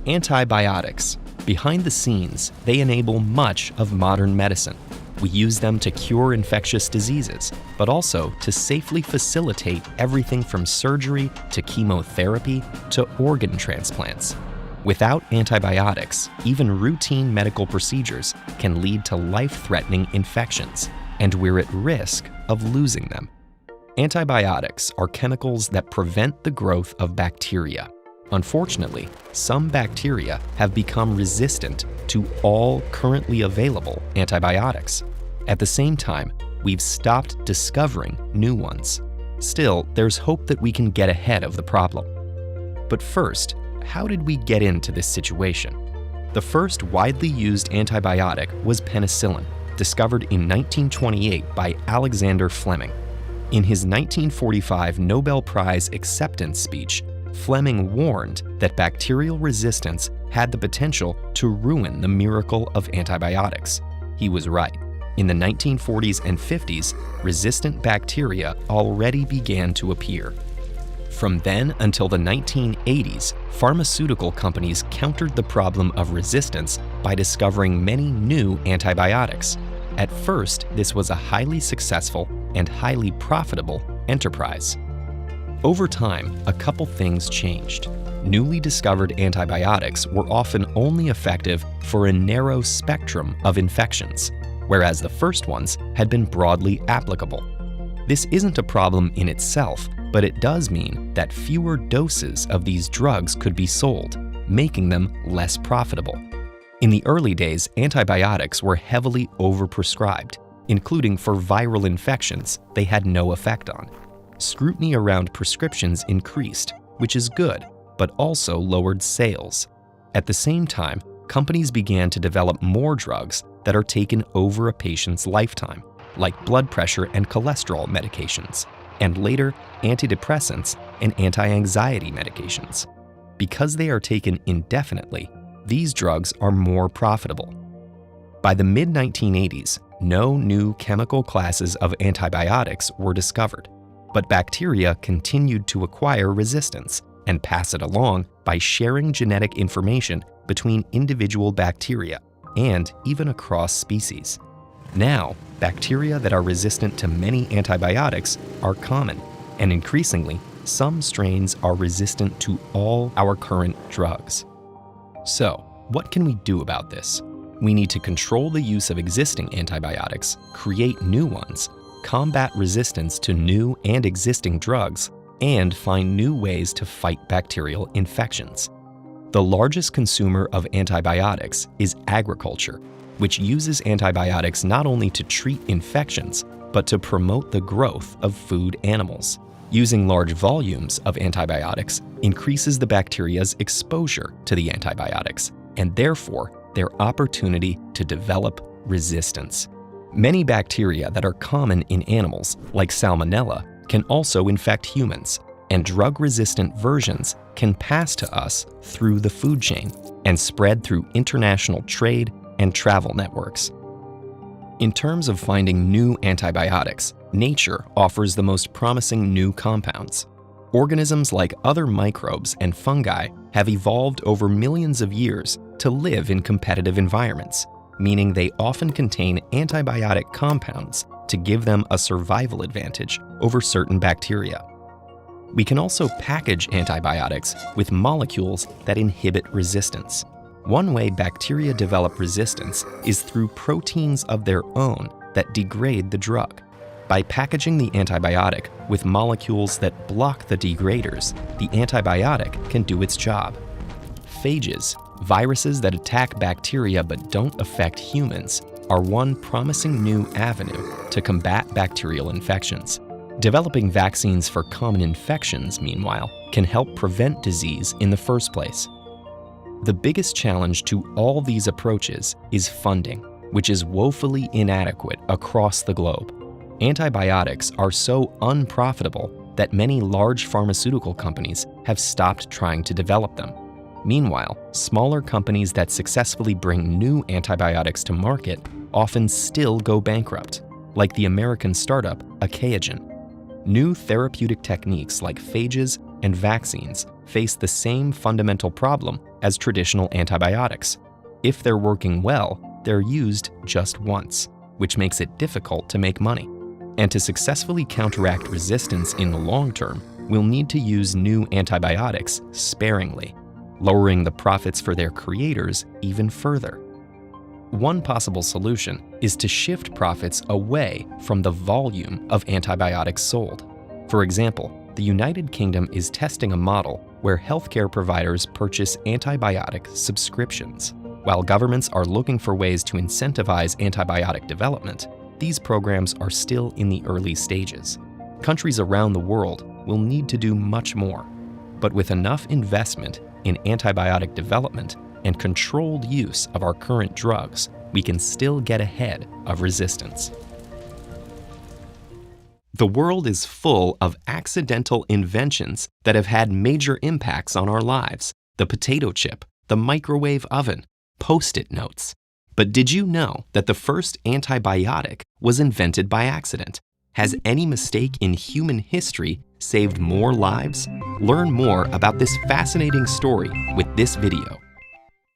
Antibiotics. Behind the scenes, they enable much of modern medicine. We use them to cure infectious diseases, but also to safely facilitate everything from surgery to chemotherapy to organ transplants. Without antibiotics, even routine medical procedures can lead to life-threatening infections, and we're at risk of losing them. Antibiotics are chemicals that prevent the growth of bacteria. Unfortunately, some bacteria have become resistant to all currently available antibiotics. At the same time, we've stopped discovering new ones. Still, there's hope that we can get ahead of the problem. But first, how did we get into this situation? The first widely used antibiotic was penicillin, discovered in 1928 by Alexander Fleming. In his 1945 Nobel Prize acceptance speech, Fleming warned that bacterial resistance had the potential to ruin the miracle of antibiotics. He was right. In the 1940s and 50s, resistant bacteria already began to appear. From then until the 1980s, pharmaceutical companies countered the problem of resistance by discovering many new antibiotics. At first, this was a highly successful and highly profitable enterprise. Over time, a couple things changed. Newly discovered antibiotics were often only effective for a narrow spectrum of infections, whereas the first ones had been broadly applicable. This isn't a problem in itself, but it does mean that fewer doses of these drugs could be sold, making them less profitable. In the early days, antibiotics were heavily overprescribed, including for viral infections they had no effect on. Scrutiny around prescriptions increased, which is good, but also lowered sales. At the same time, companies began to develop more drugs that are taken over a patient's lifetime, like blood pressure and cholesterol medications, and later antidepressants and anti-anxiety medications. Because they are taken indefinitely, these drugs are more profitable. By the mid-1980s, no new chemical classes of antibiotics were discovered, but bacteria continued to acquire resistance and pass it along by sharing genetic information between individual bacteria and even across species. Now, bacteria that are resistant to many antibiotics are common, and increasingly, some strains are resistant to all our current drugs. So, what can we do about this? We need to control the use of existing antibiotics, create new ones, combat resistance to new and existing drugs, and find new ways to fight bacterial infections. The largest consumer of antibiotics is agriculture, which uses antibiotics not only to treat infections, but to promote the growth of food animals. Using large volumes of antibiotics increases the bacteria's exposure to the antibiotics, and therefore their opportunity to develop resistance. Many bacteria that are common in animals, like Salmonella, can also infect humans, and drug-resistant versions can pass to us through the food chain and spread through international trade and travel networks. In terms of finding new antibiotics, nature offers the most promising new compounds. Organisms like other microbes and fungi have evolved over millions of years to live in competitive environments, meaning they often contain antibiotic compounds to give them a survival advantage over certain bacteria. We can also package antibiotics with molecules that inhibit resistance. One way bacteria develop resistance is through proteins of their own that degrade the drug. By packaging the antibiotic with molecules that block the degraders, the antibiotic can do its job. Phages, viruses that attack bacteria but don't affect humans, are one promising new avenue to combat bacterial infections. Developing vaccines for common infections, meanwhile, can help prevent disease in the first place. The biggest challenge to all these approaches is funding, which is woefully inadequate across the globe. Antibiotics are so unprofitable that many large pharmaceutical companies have stopped trying to develop them. Meanwhile, smaller companies that successfully bring new antibiotics to market often still go bankrupt, like the American startup Achaogen. New therapeutic techniques like phages and vaccines face the same fundamental problem as traditional antibiotics. If they're working well, they're used just once, which makes it difficult to make money. And to successfully counteract resistance in the long term, we'll need to use new antibiotics sparingly, lowering the profits for their creators even further. One possible solution is to shift profits away from the volume of antibiotics sold. For example, the United Kingdom is testing a model where healthcare providers purchase antibiotic subscriptions. While governments are looking for ways to incentivize antibiotic development, these programs are still in the early stages. Countries around the world will need to do much more, but with enough investment in antibiotic development and controlled use of our current drugs, we can still get ahead of resistance. The world is full of accidental inventions that have had major impacts on our lives. The potato chip, the microwave oven, Post-it notes. But did you know that the first antibiotic was invented by accident? Has any mistake in human history saved more lives? Learn more about this fascinating story with this video.